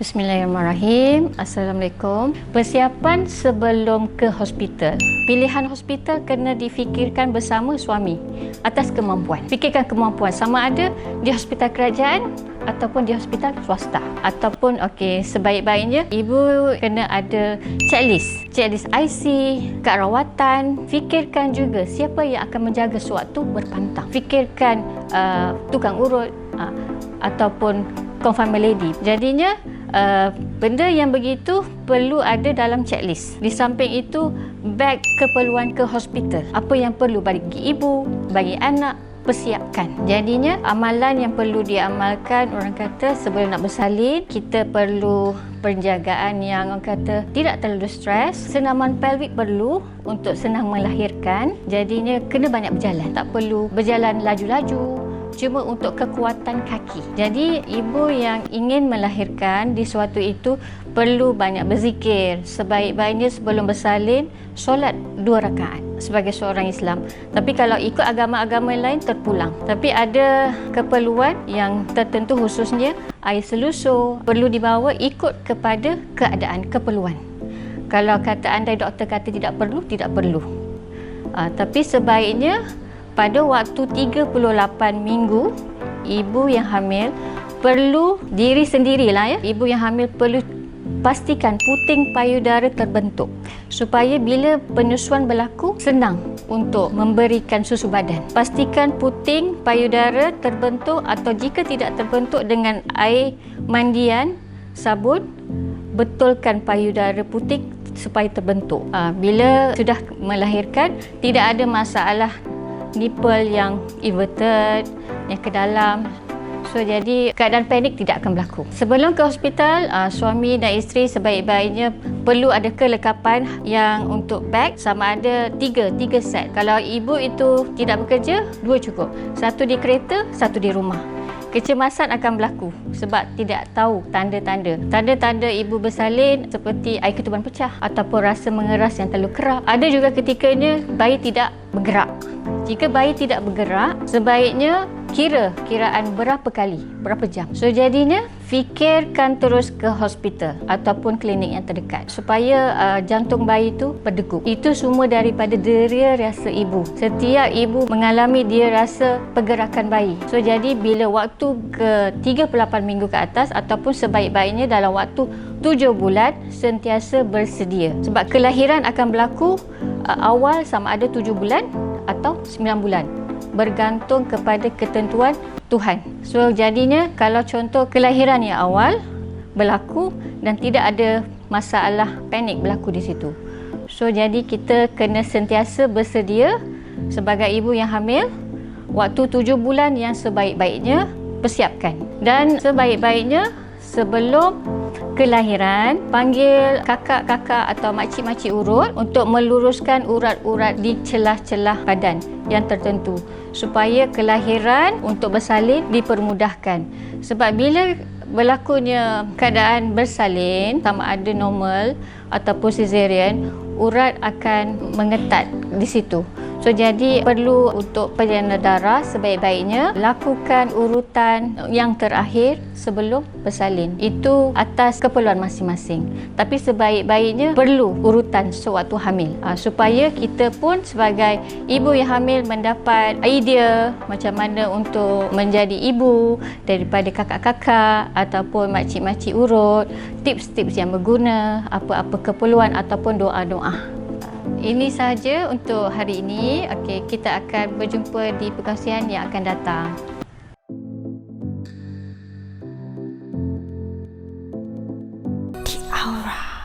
Bismillahirrahmanirrahim. Assalamualaikum. Persiapan sebelum ke hospital. Pilihan hospital kena difikirkan bersama suami atas kemampuan. Fikirkan kemampuan sama ada di hospital kerajaan ataupun di hospital swasta. Ataupun sebaik-baiknya ibu kena ada checklist IC, kad rawatan. Fikirkan juga siapa yang akan menjaga sewaktu berpantang. Fikirkan tukang urut ataupun confinement lady. Jadinya benda yang begitu perlu ada dalam checklist. Di samping itu, beg keperluan ke hospital. Apa yang perlu bagi ibu, bagi anak, persiapkan. Jadinya amalan yang perlu diamalkan, orang kata sebelum nak bersalin, kita perlu penjagaan yang orang kata tidak terlalu stres. Senaman pelvik perlu untuk senang melahirkan. Jadinya kena banyak berjalan. Tak perlu berjalan laju-laju, cuma untuk kekuatan kaki. Jadi ibu yang ingin melahirkan di suatu itu perlu banyak berzikir. Sebaik-baiknya sebelum bersalin solat 2 rakaat sebagai seorang Islam. Tapi kalau ikut agama-agama lain terpulang. Tapi ada keperluan yang tertentu, khususnya air selusur perlu dibawa ikut kepada keadaan keperluan. Kalau kata andai doktor kata tidak perlu, tidak perlu. Tapi sebaiknya pada waktu 38 minggu, ibu yang hamil perlu diri sendirilah ya. Ibu yang hamil perlu pastikan puting payudara terbentuk supaya bila penyusuan berlaku senang untuk memberikan susu badan. Pastikan puting payudara terbentuk, atau jika tidak terbentuk dengan air mandian, sabun, betulkan payudara puting supaya terbentuk. Bila sudah melahirkan, tidak ada masalah nipple yang inverted, yang ke dalam. So, jadi keadaan panik tidak akan berlaku. Sebelum ke hospital, suami dan isteri sebaik-baiknya perlu ada kelengkapan yang untuk beg, sama ada 3 set. Kalau ibu itu tidak bekerja, 2 cukup. 1 di kereta, 1 di rumah. Kecemasan akan berlaku sebab tidak tahu tanda-tanda. Tanda-tanda ibu bersalin seperti air ketuban pecah ataupun rasa mengeras yang terlalu kerap. Ada juga ketikanya bayi tidak bergerak. Jika bayi tidak bergerak, sebaiknya kiraan berapa kali, berapa jam. So, jadinya fikirkan terus ke hospital ataupun klinik yang terdekat supaya jantung bayi itu berdegup. Itu semua daripada deria rasa ibu. Setiap ibu mengalami dia rasa pergerakan bayi. So, jadi bila waktu ke 38 minggu ke atas ataupun sebaik-baiknya dalam waktu 7 bulan sentiasa bersedia. Sebab kelahiran akan berlaku awal sama ada 7 bulan atau 9 bulan. Bergantung kepada ketentuan Tuhan. So, jadinya kalau contoh kelahiran yang awal berlaku dan tidak ada masalah panik berlaku di situ. So, jadi kita kena sentiasa bersedia sebagai ibu yang hamil. Waktu 7 bulan yang sebaik-baiknya persiapkan. Dan sebaik-baiknya sebelum kelahiran, panggil kakak-kakak atau makcik-makcik urut untuk meluruskan urat-urat di celah-celah badan yang tertentu supaya kelahiran untuk bersalin dipermudahkan. Sebab bila berlakunya keadaan bersalin, sama ada normal ataupun cesarean, urat akan mengetat di situ. So, jadi perlu untuk perjalanan darah sebaik-baiknya lakukan urutan yang terakhir sebelum bersalin. Itu atas keperluan masing-masing. Tapi sebaik-baiknya perlu urutan sewaktu hamil supaya kita pun sebagai ibu yang hamil mendapat idea macam mana untuk menjadi ibu daripada kakak-kakak ataupun makcik-makcik urut, tips-tips yang berguna, apa-apa keperluan ataupun doa-doa. Ini sahaja untuk hari ini. Kita akan berjumpa di perkongsian yang akan datang. The Aura.